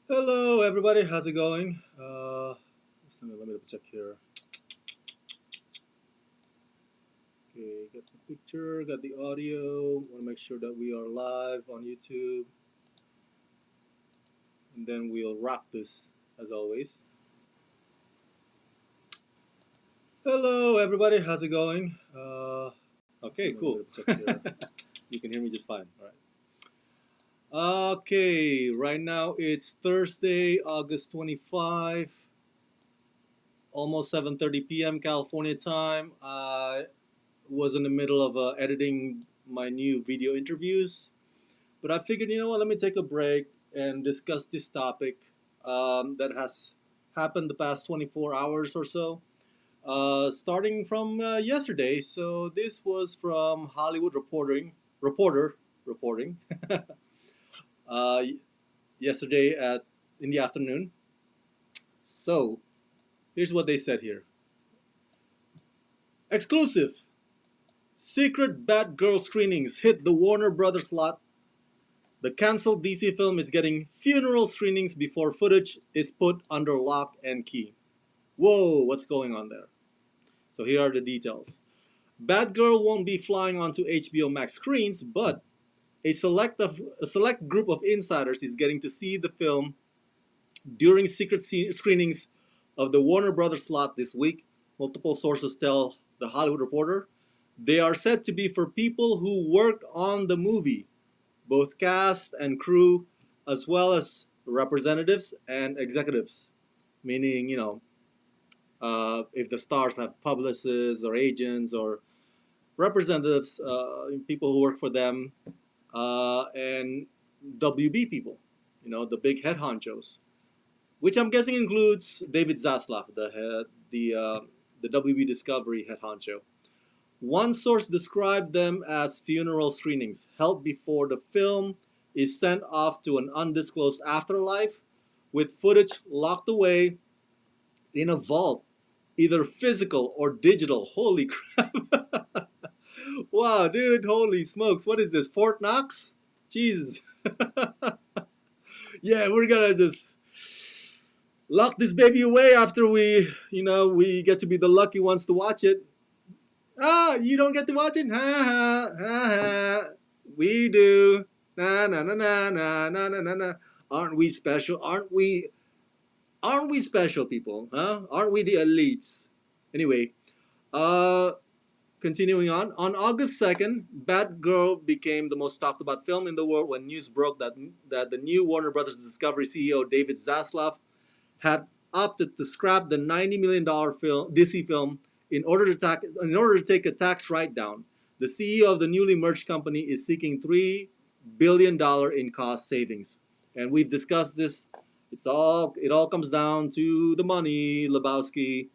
Hello, everybody. How's it going? Let me double check here. Okay, got the picture, got the audio. Want to make sure that we are live on YouTube, and then we'll rock this as always. Hello, everybody. How's it going? Okay, cool. Check here. You can hear me just fine. All right. Okay, right now it's Thursday, August 25, almost 7:30 p.m. California time. Was in the middle of editing my new video interviews, but I figured, you know what, let me take a break and discuss this topic that has happened the past 24 hours or so, starting from yesterday. So this was from Hollywood reporting uh, yesterday in the afternoon. So here's what they said here: exclusive. Secret Batgirl screenings hit the Warner Brothers lot. The cancelled DC film is getting funeral screenings before footage is put under lock and key. Whoa, what's going on there? So here are the details. Batgirl won't be flying onto HBO Max screens, but a select group of insiders is getting to see the film during secret screenings of the Warner Brothers lot this week. Multiple sources tell The Hollywood Reporter. They are said to be for people who worked on the movie, both cast and crew, as well as representatives and executives. Meaning, if the stars have publicists or agents or representatives, people who work for them, and WB people, the big head honchos, which I'm guessing includes David Zaslav, the WB Discovery head honcho. One source described them as funeral screenings held before the film is sent off to an undisclosed afterlife, with footage locked away in a vault, either physical or digital. Holy crap. Wow, dude, holy smokes. What is this, Fort Knox? Jeez. Yeah, we're gonna just lock this baby away after we get to be the lucky ones to watch it. Ah, you don't get to watch it? Ha ha ha ha. We do. Na na na na na na na na. Aren't we special? Aren't we special people? Huh? Aren't we the elites? Anyway, uh continuing on. On August 2nd, Batgirl became the most talked about film in the world when news broke that the new Warner Brothers Discovery CEO David Zaslav had opted to scrap the $90 million film DC film in order to take a tax write-down. The CEO of the newly merged company is seeking $3 billion in cost savings. And we've discussed this. It all comes down to the money, Lebowski.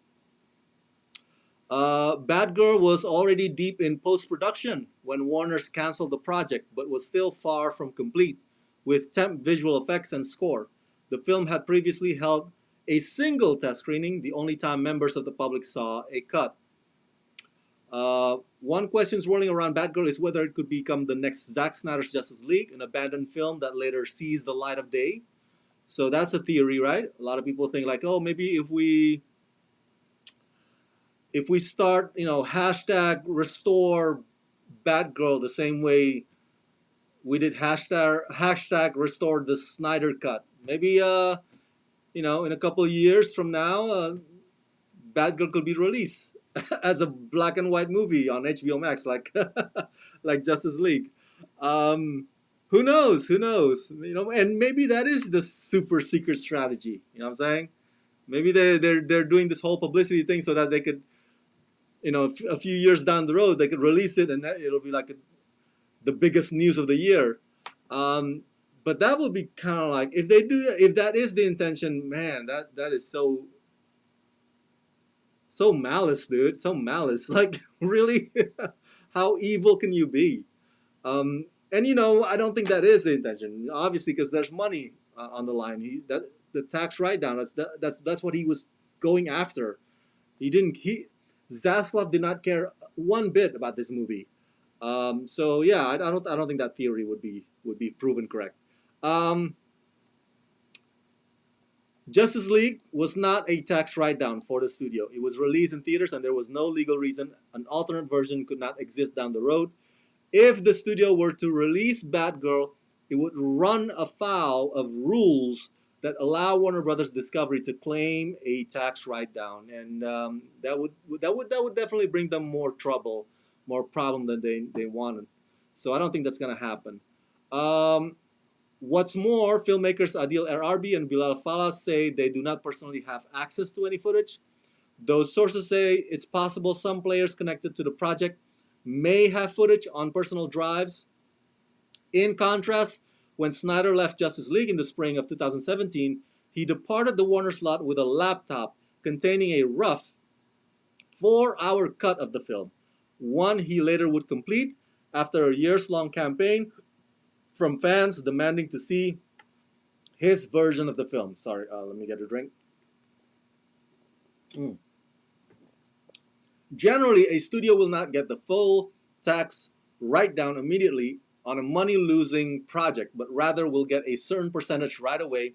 Batgirl was already deep in post-production when Warner's canceled the project, but was still far from complete with temp visual effects and score. The film had previously held a single test screening, the only time members of the public saw a cut. One question swirling around Batgirl is whether it could become the next Zack Snyder's Justice League, an abandoned film that later sees the light of day. So that's a theory, right? A lot of people think like, oh, maybe if we start, hashtag restore Batgirl the same way we did hashtag restore the Snyder cut. Maybe in a couple of years from now, Batgirl could be released as a black and white movie on HBO Max, like like Justice League. Who knows? Who knows? And maybe that is the super secret strategy. You know what I'm saying? Maybe they're doing this whole publicity thing so that they could, a few years down the road, they could release it and it'll be like the biggest news of the year. But that would be kind of like, if that is the intention, man, that is so malice, dude, so malice. Like, really, how evil can you be? And I don't think that is the intention. Obviously, because there's money on the line. The tax write down. That's what he was going after. Zaslav did not care one bit about this movie. So yeah, I don't think that theory would be proven correct. Um, Justice League was not a tax write-down for the studio. It was released in theaters, and there was no legal reason an alternate version could not exist down the road. If the studio were to release Batgirl, it would run afoul of rules that allow Warner Brothers Discovery to claim a tax write-down, and that would definitely bring them more trouble, more problem than they wanted. So I don't think that's gonna happen. Um, What's more, filmmakers Adil Arbi and Bilal Fallah say they do not personally have access to any footage. Those sources say it's possible some players connected to the project may have footage on personal drives. In contrast, when Snyder left Justice League in the spring of 2017, he departed the Warner slot with a laptop containing a rough 4-hour cut of the film, one he later would complete after a years-long campaign from fans demanding to see his version of the film. Sorry, let me get a drink. Mm. Generally, a studio will not get the full tax write-down immediately on a money-losing project, but rather will get a certain percentage right away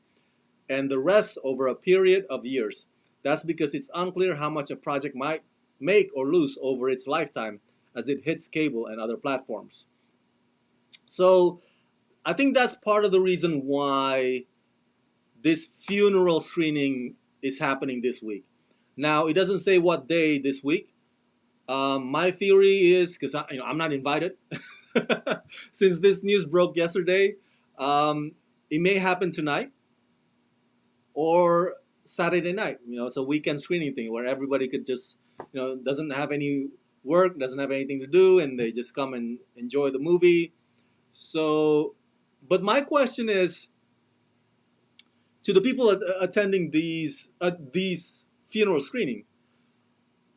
and the rest over a period of years. That's because it's unclear how much a project might make or lose over its lifetime as it hits cable and other platforms. So I think that's part of the reason why this funeral screening is happening this week. Now, it doesn't say what day this week. My theory is, because I'm not invited, since this news broke yesterday, it may happen tonight or Saturday night. It's a weekend screening thing where everybody could just, doesn't have any work, doesn't have anything to do, and they just come and enjoy the movie. So, but my question is, to the people attending these funeral screening,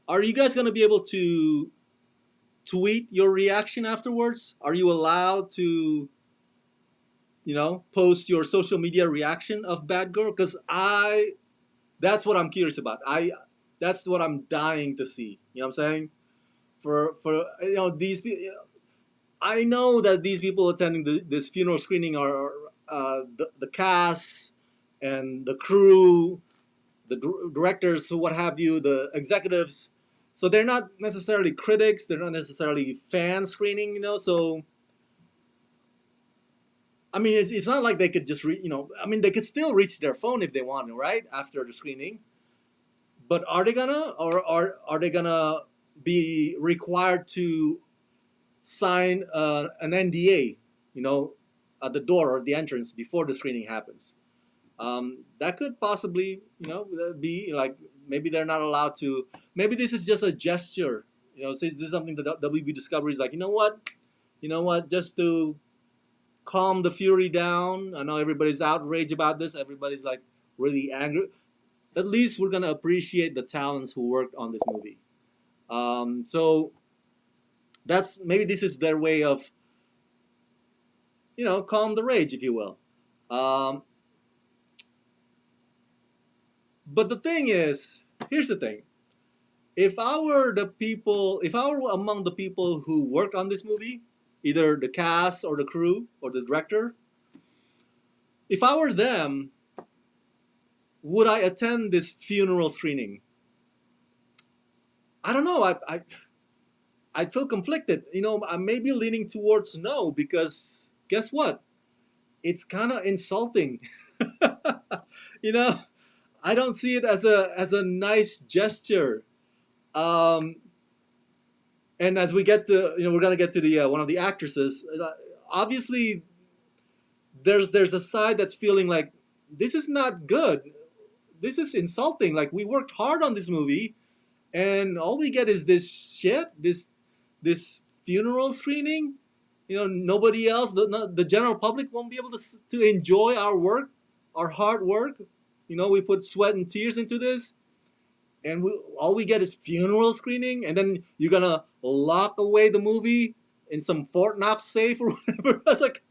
are you guys going to be able to tweet your reaction afterwards? Are you allowed to, post your social media reaction of Batgirl? Because that's what I'm curious about. That's what I'm dying to see. You know what I'm saying? For these people, I know that these people attending this funeral screening are the cast and the crew, the directors, so what have you, the executives. So they're not necessarily critics. They're not necessarily fan screening. So I mean, it's not like they could just they could still reach their phone if they want to, right, after the screening. But are they gonna, or are they gonna be required to sign an NDA, at the door or the entrance before the screening happens? That could possibly, be like, maybe they're not allowed to. Maybe this is just a gesture. This is something that WB Discovery is like, you know what, just to calm the fury down. I know everybody's outraged about this. Everybody's like really angry. At least we're gonna appreciate the talents who worked on this movie. So maybe this is their way of, calm the rage, if you will. But the thing is, here's the thing. If I were among the people who worked on this movie, either the cast or the crew or the director, if I were them, would I attend this funeral screening? I don't know. I feel conflicted. I may be leaning towards no, because guess what? It's kind of insulting. I don't see it as a nice gesture. And as we get to, we're gonna get to the one of the actresses. Obviously, there's a side that's feeling like this is not good. This is insulting. Like, we worked hard on this movie, and all we get is this shit. This funeral screening. Nobody else, the general public, won't be able to enjoy our work, our hard work. We put sweat and tears into this, and all we get is funeral screening, and then you're gonna lock away the movie in some Fort Knox safe or whatever. I was like,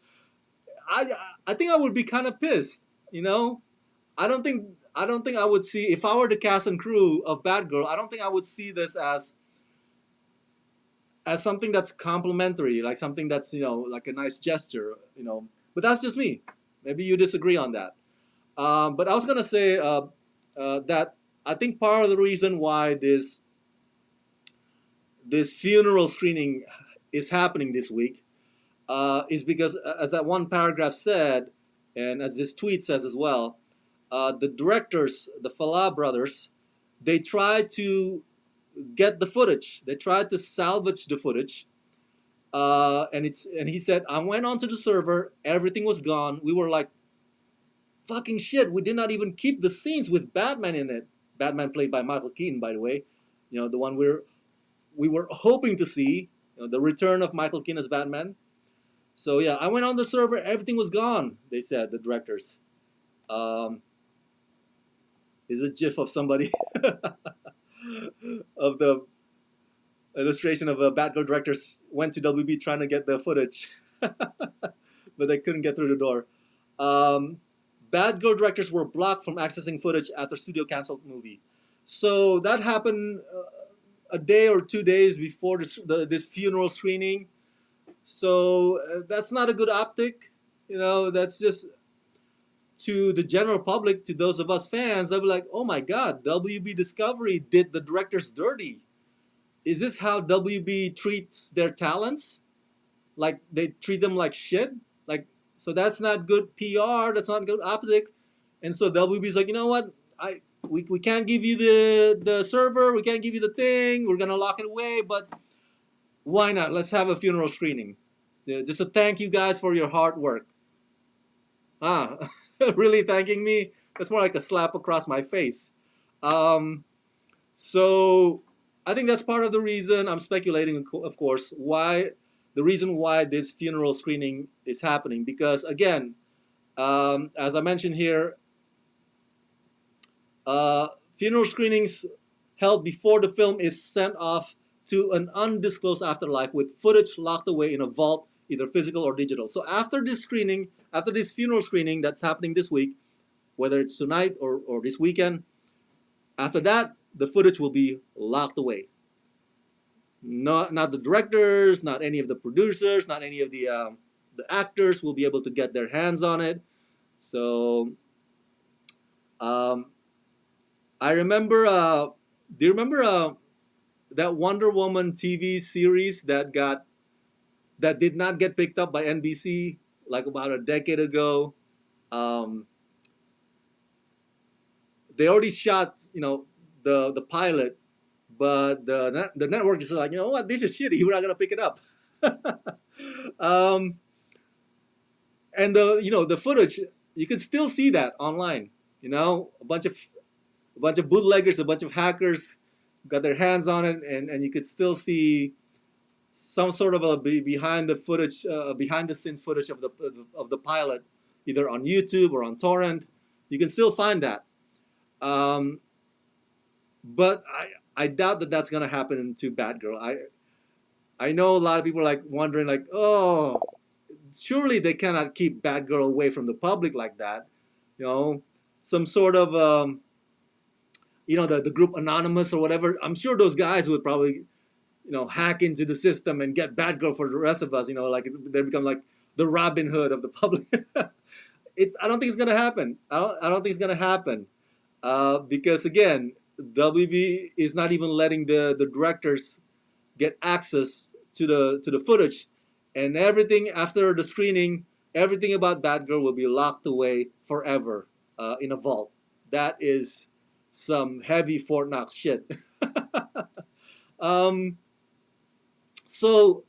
I think I would be kind of pissed. I don't think I would see, if I were the cast and crew of Batgirl, I don't think I would see this as something that's complimentary, like something that's like a nice gesture. But that's just me. Maybe you disagree on that. But I was gonna say that I think part of the reason why this funeral screening is happening this week is because, as that one paragraph said, and as this tweet says as well, the directors, the Falah brothers, they tried to get the footage. They tried to salvage the footage, and he said, I went onto the server, everything was gone. We were like, fucking shit. We did not even keep the scenes with Batman in it. Batman played by Michael Keaton, by the way. You know, the one we were hoping to see, you know, the return of Michael Keaton as Batman. So yeah, I went on the server, everything was gone. They said, the directors. Um, is a GIF of somebody of the illustration of a Batgirl directors went to WB trying to get the footage, but they couldn't get through the door. Um, Batgirl directors were blocked from accessing footage after studio canceled movie. So that happened a day or 2 days before this funeral screening. So that's not a good optic. You know, that's just to the general public, to those of us fans, they'll be like, oh my God, WB Discovery did the directors dirty. Is this how WB treats their talents? Like they treat them like shit? Like, so that's not good PR, that's not good optic. And so WB's like, you know what? We can't give you the server, we can't give you the thing, we're gonna lock it away, but why not? Let's have a funeral screening. Just to thank you guys for your hard work. Ah, really thanking me? That's more like a slap across my face. Um, so I think that's part of the reason, I'm speculating, of course, why the reason why this funeral screening is happening. Because again, as I mentioned here, funeral screenings held before the film is sent off to an undisclosed afterlife with footage locked away in a vault, either physical or digital. So after this screening, after this funeral screening that's happening this week, whether it's tonight or this weekend, after that, the footage will be locked away. Not the directors, not any of the producers, not any of the actors will be able to get their hands on it. So um, I remember. Do you remember that Wonder Woman TV series that did not get picked up by NBC like about a decade ago? Um, they already shot, you know, the pilot, but the network is like, you know what, this is shitty. We're not gonna pick it up. um, and the footage, you can still see that online. You know, a bunch of bootleggers, a bunch of hackers got their hands on it, and you could still see some sort of a behind the scenes footage of the pilot, either on YouTube or on torrent. You can still find that. Um, but I doubt that that's gonna happen to Batgirl. I know a lot of people are like wondering, like, oh, surely they cannot keep Batgirl away from the public like that. You know, some sort of the group Anonymous or whatever. I'm sure those guys would probably, hack into the system and get Batgirl for the rest of us. Like they become like the Robin Hood of the public. I don't think it's gonna happen. I don't think it's gonna happen because again, WB is not even letting the directors get access to the footage, and everything after the screening, everything about Batgirl will be locked away forever in a vault. That is some heavy Fort Knox shit. um, so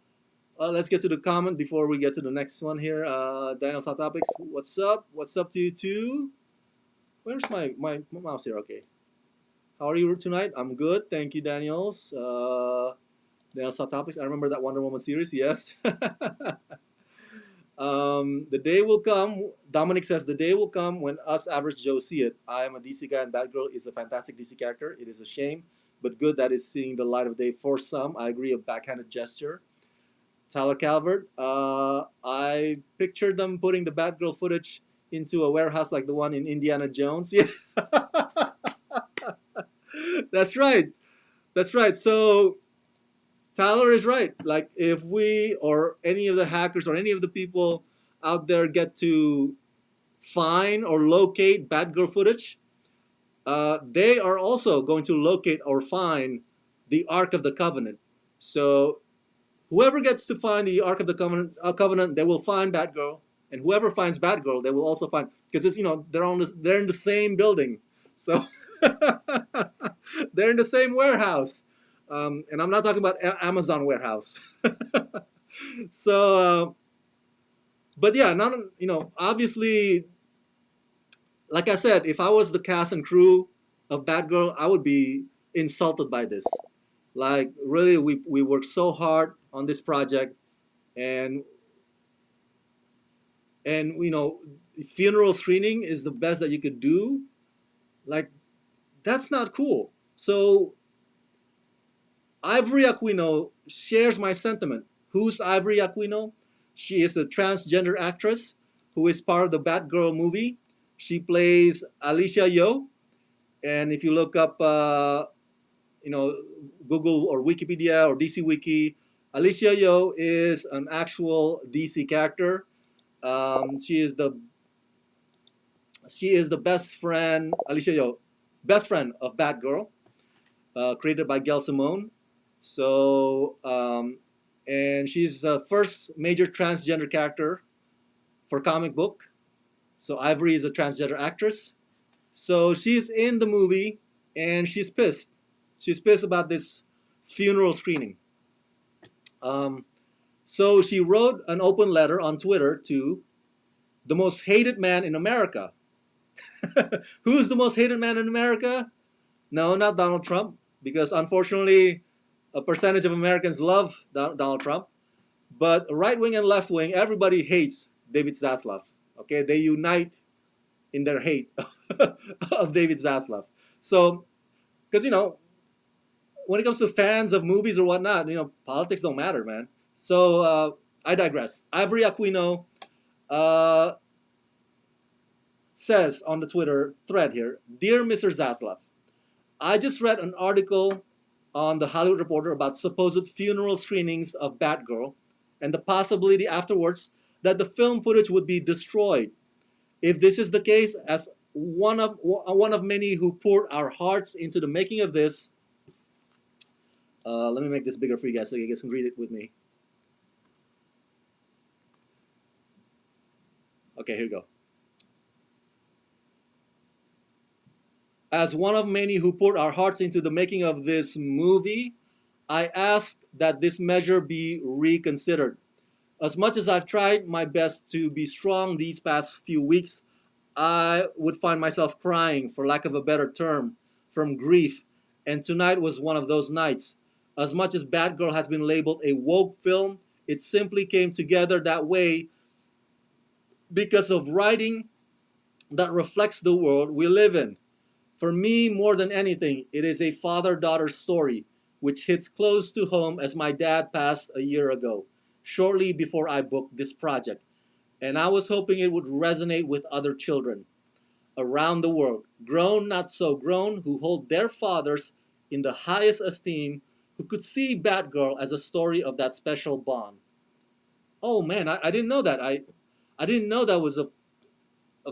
let's get to the comment before we get to the next one here. Daniel's Hot Topics. What's up? What's up to you too? Where's my mouse here? Okay. How are you tonight? I'm good. Thank you, Daniels. Daniel's Hot Topics. I remember that Wonder Woman series. Yes. The day will come, Dominic says, the day will come when us average Joe see it. I am a DC guy and Batgirl is a fantastic DC character. It is a shame, but good that is seeing the light of day for some. I agree, a backhanded gesture. Tyler Calvert, I pictured them putting the Batgirl footage into a warehouse like the one in Indiana Jones. Yeah. That's right. That's right. So Tyler is right. Like if we or any of the hackers or any of the people out there get to find or locate Batgirl footage, they are also going to locate or find the Ark of the Covenant. So whoever gets to find the Ark of the Covenant, they will find Batgirl, and whoever finds Batgirl, they will also find, because it's, they're in the same building, so they're in the same warehouse, and I'm not talking about Amazon warehouse. So, but yeah, not obviously, like I said, if I was the cast and crew of Batgirl, I would be insulted by this. Like, really, we worked so hard on this project, and funeral screening is the best that you could do. Like, that's not cool. So Ivory Aquino shares my sentiment. Who's Ivory Aquino? She is a transgender actress who is part of the Batgirl movie. She plays Alicia Yo, and if you look up, Google or Wikipedia or DC Wiki, Alicia Yo is an actual DC character. She is the best friend, Alicia Yo, best friend of Batgirl, created by Gail Simone. So, and she's the first major transgender character for comic book. So Ivory is a transgender actress. So she's in the movie, and she's pissed. She's pissed about this funeral screening. So she wrote an open letter on Twitter to the most hated man in America. Who's the most hated man in America? No, not Donald Trump, because unfortunately, a percentage of Americans love Donald Trump. But right wing and left wing, everybody hates David Zaslav. Okay, they unite in their hate of David Zaslav. So, because when it comes to fans of movies or whatnot, politics don't matter, man. So I digress. Ivory Aquino says on the Twitter thread here, "Dear Mr. Zaslav, I just read an article on the Hollywood Reporter about supposed funeral screenings of Batgirl and the possibility afterwards that the film footage would be destroyed. If this is the case, as one of many who poured our hearts into the making of this," let me make this bigger for you guys so you guys can read it with me. Okay, here we go. "As one of many who poured our hearts into the making of this movie, I ask that this measure be reconsidered. As much as I've tried my best to be strong these past few weeks, I would find myself crying, for lack of a better term, from grief, and tonight was one of those nights. As much as Batgirl has been labeled a woke film, it simply came together that way because of writing that reflects the world we live in. For me, more than anything, it is a father-daughter story, which hits close to home as my dad passed a year ago, shortly before I booked this project. And I was hoping it would resonate with other children around the world, grown, not so grown, who hold their fathers in the highest esteem, who could see Batgirl as a story of that special bond." Oh man, I didn't know that. I didn't know that was a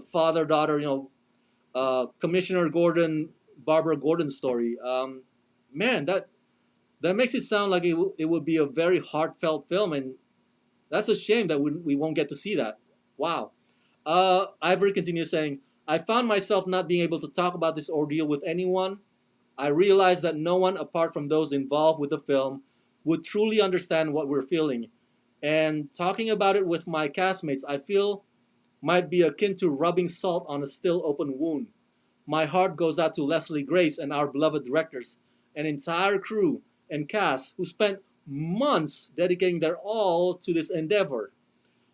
father-daughter, Commissioner Gordon, Barbara Gordon story. Man, that makes it sound like it would be a very heartfelt film, and that's a shame that we won't get to see that. Wow. Ivory continues saying, "I found myself not being able to talk about this ordeal with anyone. I realized that no one apart from those involved with the film would truly understand what we're feeling. And talking about it with my castmates, I feel might be akin to rubbing salt on a still open wound. My heart goes out to Leslie Grace and our beloved directors, an entire crew and cast who spent months dedicating their all to this endeavor.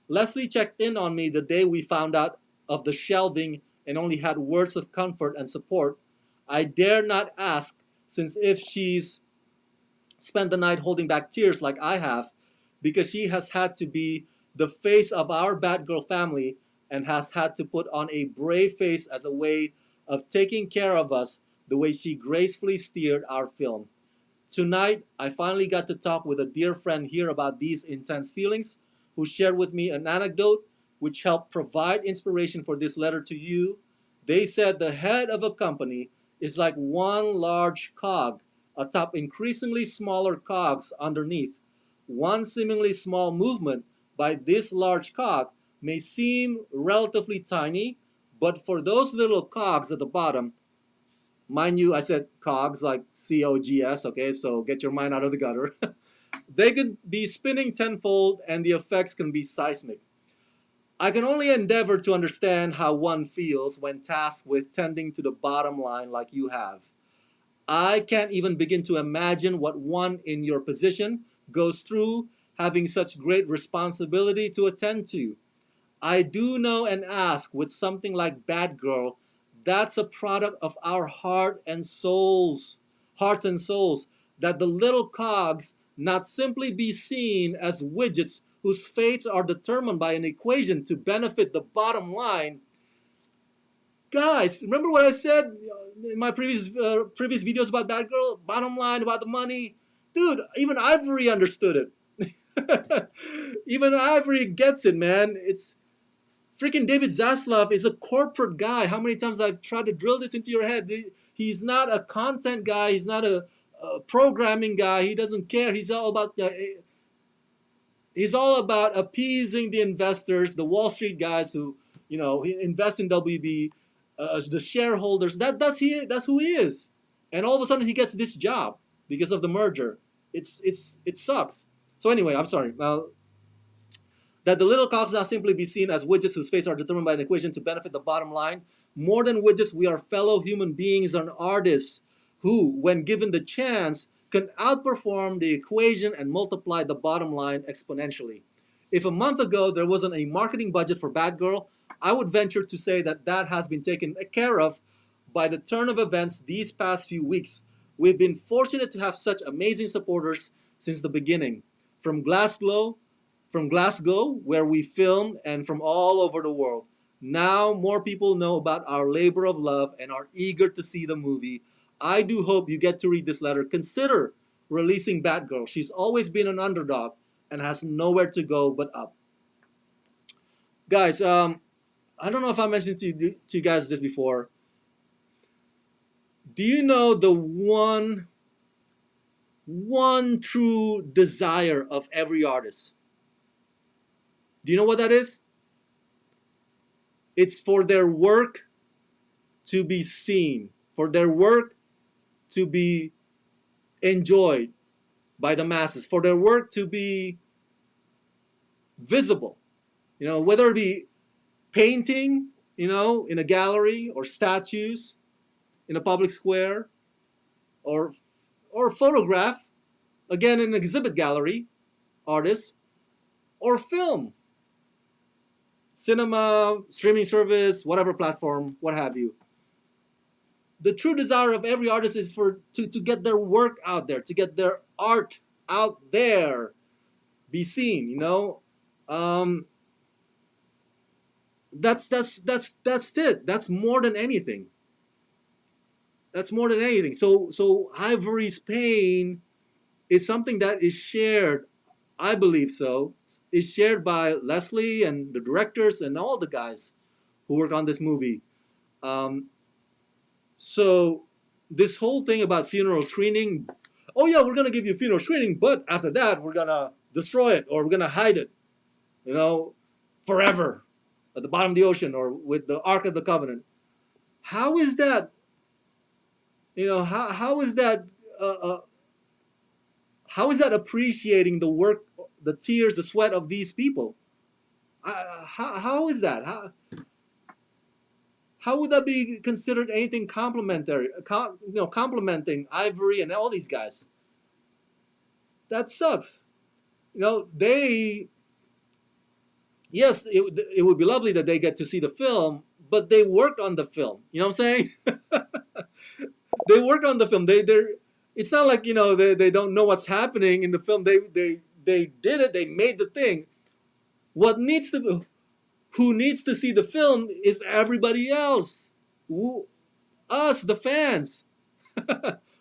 Leslie checked in on me the day we found out of the shelving and only had words of comfort and support. I dare not ask, since if she's spent the night holding back tears like I have, because she has had to be the face of our Batgirl family and has had to put on a brave face as a way of taking care of us the way she gracefully steered our film. Tonight, I finally got to talk with a dear friend here about these intense feelings, who shared with me an anecdote which helped provide inspiration for this letter to you. They said the head of a company is like one large cog atop increasingly smaller cogs underneath. One seemingly small movement by this large cog may seem relatively tiny, but for those little cogs at the bottom, mind you, I said cogs like COGS, okay, so get your mind out of the gutter. They could be spinning tenfold and the effects can be seismic. I can only endeavor to understand how one feels when tasked with tending to the bottom line like you have. I can't even begin to imagine what one in your position goes through having such great responsibility to attend to. I do know and ask with something like Batgirl, that's a product of our hearts and souls, that the little cogs not simply be seen as widgets whose fates are determined by an equation to benefit the bottom line. Guys, remember what I said in my previous videos about Batgirl? Bottom line, about the money. Dude, even Ivory understood it. Even Ivory gets it, man. It's freaking David Zaslav is a corporate guy. How many times I've tried to drill this into your head? He's not a content guy. He's not a programming guy. He doesn't care. He's all about appeasing the investors, the Wall Street guys who, invest in WB, the shareholders. That's who he is. And all of a sudden he gets this job because of the merger. It sucks. So anyway, I'm sorry. That the little cogs not simply be seen as widgets whose fates are determined by an equation to benefit the bottom line. More than widgets, we are fellow human beings and artists who, when given the chance, can outperform the equation and multiply the bottom line exponentially. If a month ago there wasn't a marketing budget for Batgirl, I would venture to say that has been taken care of by the turn of events these past few weeks. We've been fortunate to have such amazing supporters since the beginning. From Glasgow, where we filmed, and from all over the world. Now more people know about our labor of love and are eager to see the movie. I do hope you get to read this letter. Consider releasing Batgirl. She's always been an underdog and has nowhere to go but up. Guys, I don't know if I mentioned to you guys this before. Do you know the one true desire of every artist? Do you know what that is? It's for their work to be seen, for their work to be enjoyed by the masses, for their work to be visible. Whether it be painting, in a gallery, or statues in a public square, or photograph, again in an exhibit gallery, artists, or film. Cinema, streaming service, whatever platform, what have you. The true desire of every artist is to get their work out there, to get their art out there, be seen. That's it. That's more than anything. So Ivory's pain is something that is shared. I believe so. Is shared by Leslie and the directors and all the guys who worked on this movie. So this whole thing about funeral screening, oh yeah, we're gonna give you a funeral screening, but after that we're gonna destroy it or we're gonna hide it, forever at the bottom of the ocean or with the Ark of the Covenant. How is that? How is that? How is that appreciating the work, the tears, the sweat of these people? How is that? How would that be considered anything complimentary? Complimenting Ivory and all these guys. That sucks. Yes, it would be lovely that they get to see the film, but they worked on the film. You know what I'm saying? They worked on the film. It's not like they don't know what's happening in the film. They did it. They made the thing. Who needs to see the film is everybody else. Us, the fans.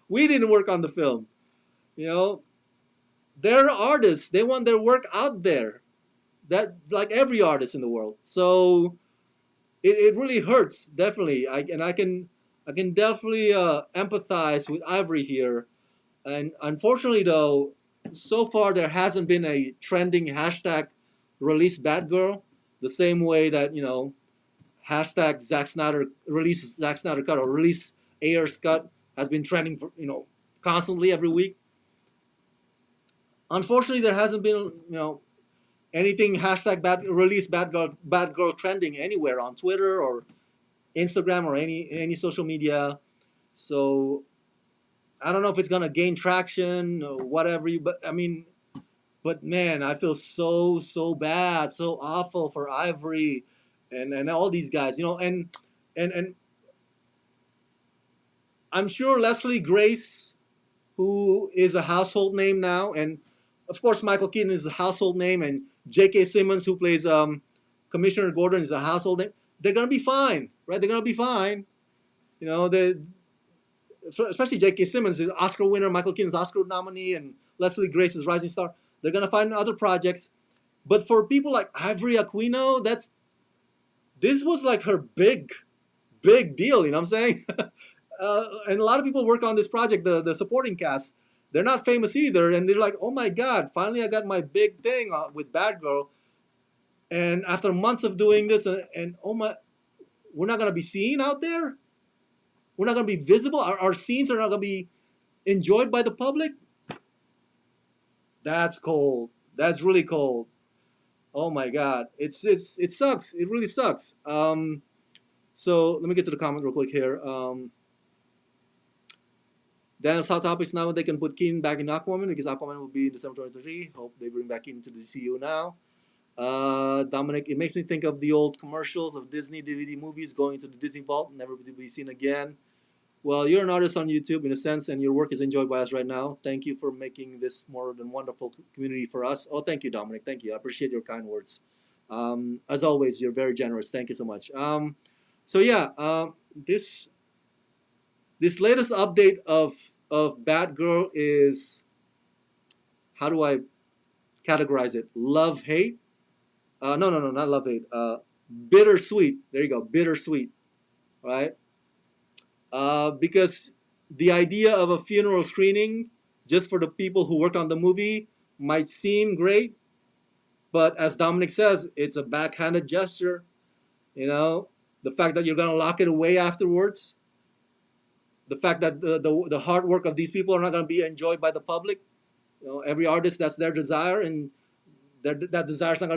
We didn't work on the film. They're artists. They want their work out there. that like every artist in the world. So it really hurts, definitely. I can definitely empathize with Ivory here. And unfortunately, though, so far there hasn't been a trending hashtag release Batgirl, the same way that hashtag Zack Snyder release Zack Snyder cut or release Ayer's cut has been trending for constantly every week. Unfortunately, there hasn't been anything hashtag release Batgirl trending anywhere on Twitter or Instagram or any social media. So I don't know if it's gonna gain traction or whatever. But I mean, but man, I feel so bad, so awful for Ivory, and all these guys. And I'm sure Leslie Grace, who is a household name now, and of course Michael Keaton is a household name, and J.K. Simmons, who plays Commissioner Gordon, is a household name. They're gonna be fine, right? They're gonna be fine. They especially J.K. Simmons is Oscar winner, Michael Keaton's Oscar nominee, and Leslie Grace is rising star. They're gonna find other projects. But for people like Ivory Aquino, this was like her big deal. You know what I'm saying? And a lot of people work on this project, the supporting cast. They're not famous either, and they're like, oh my God, finally I got my big thing with Batgirl. And after months of doing this, and oh my, we're not gonna be seen out there. We're not gonna be visible. Our scenes are not gonna be enjoyed by the public. That's cold. That's really cold. Oh my God, it sucks. It really sucks. So let me get to the comment real quick here. Daniel's hot topics now. They can put Keaton back in Aquaman because Aquaman will be in December 2023. Hope they bring back Keaton to the CU now. Dominic, it makes me think of the old commercials of Disney DVD movies going to the Disney Vault, never to be seen again. Well, you're an artist on YouTube in a sense, and your work is enjoyed by us right now. Thank you for making this more than wonderful community for us. Oh, thank you, Dominic. Thank you. I appreciate your kind words. As always, you're very generous. Thank you so much. So yeah, this latest update of Batgirl is, how do I categorize it? Love hate? No, not love hate. Bittersweet. There you go, bittersweet. Right? Because the idea of a funeral screening just for the people who worked on the movie might seem great, but as Dominic says, it's a backhanded gesture. The fact that you're gonna lock it away afterwards, the fact that the hard work of these people are not gonna be enjoyed by the public. Every artist, that's their desire, and that desire is not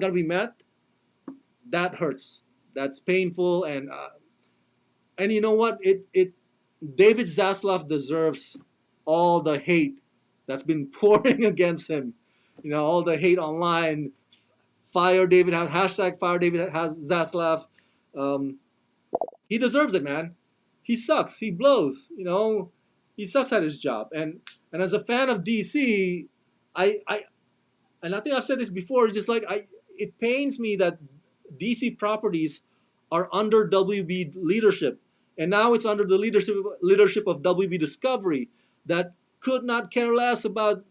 gonna be met. That hurts. That's painful, and you know what? David Zaslav deserves all the hate that's been pouring against him. All the hate online. Fire David hashtag Fire David Zaslav. He deserves it, man. He sucks. He blows. He sucks at his job. And as a fan of DC, I think I've said this before. It's just like it pains me that DC properties are under WB leadership, and now it's under the leadership of WB Discovery that could not care less about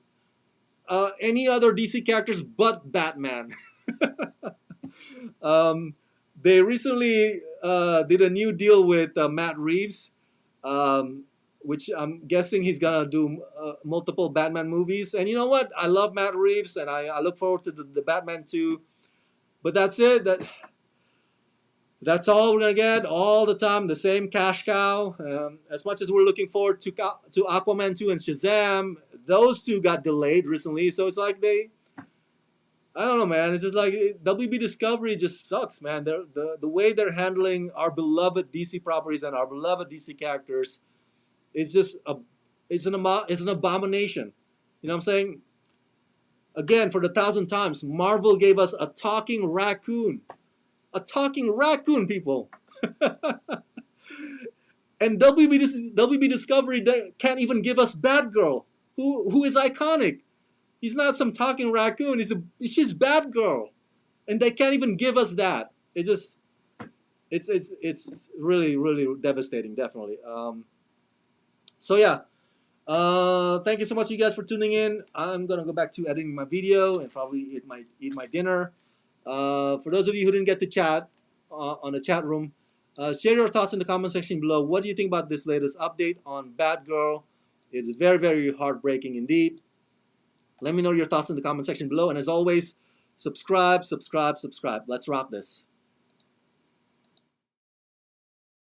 any other DC characters but Batman. They recently did a new deal with Matt Reeves, which I'm guessing he's gonna do multiple Batman movies. And you know what? I love Matt Reeves, and I look forward to the Batman 2. But that's it. That's all we're gonna get all the time. The same cash cow. As much as we're looking forward to Aquaman 2 and Shazam, those two got delayed recently. So it's like I don't know, man. It's just like WB Discovery just sucks, man. The way they're handling our beloved DC properties and our beloved DC characters is just it's an abomination. You know what I'm saying? Again, for the 1,000th times, Marvel gave us a talking raccoon. A talking raccoon, people. And WB Discovery can't even give us Batgirl, who is iconic. He's not some talking raccoon. She's Batgirl, and they can't even give us that. It's really, really devastating. Definitely. So yeah, Thank you so much, you guys, for tuning in. I'm gonna go back to editing my video and probably eat my dinner. For those of you who didn't get to chat on the chat room, share your thoughts in the comment section below. What do you think about this latest update on Batgirl? It's very, very heartbreaking indeed. Let me know your thoughts in the comment section below. And as always, subscribe, subscribe, subscribe. Let's rock this.